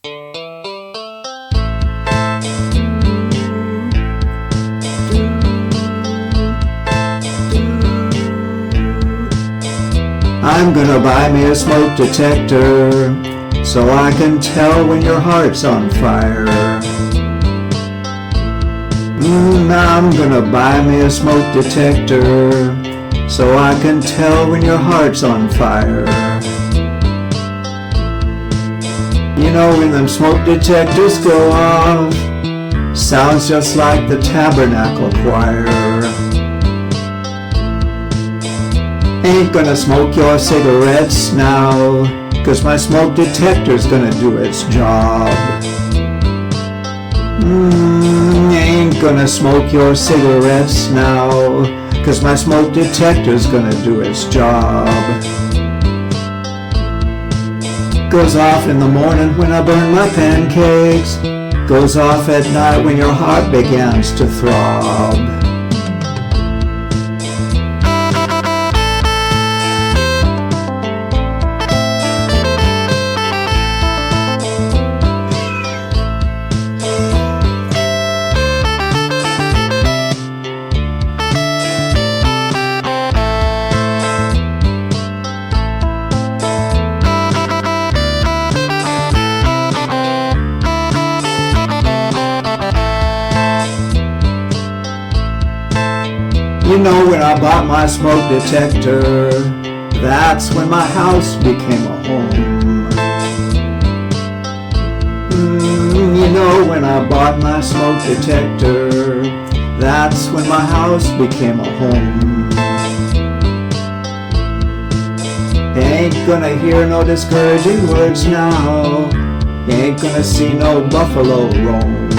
I'm gonna buy me a smoke detector so I can tell when your heart's on fire. I'm gonna buy me a smoke detector so I can tell when your heart's on fire. You know when them smoke detectors go off, sounds just like the tabernacle choir. Ain't gonna smoke your cigarettes now, 'cause my smoke detector's gonna do its job. Ain't gonna smoke your cigarettes now, 'cause my smoke detector's gonna do its job. Goes off in the morning when I burn my pancakes, goes off at night when your heart begins to throb. You know when I bought my smoke detector, that's when my house became a home. You know when I bought my smoke detector, that's when my house became a home. Ain't gonna hear no discouraging words now, ain't gonna see no buffalo roam.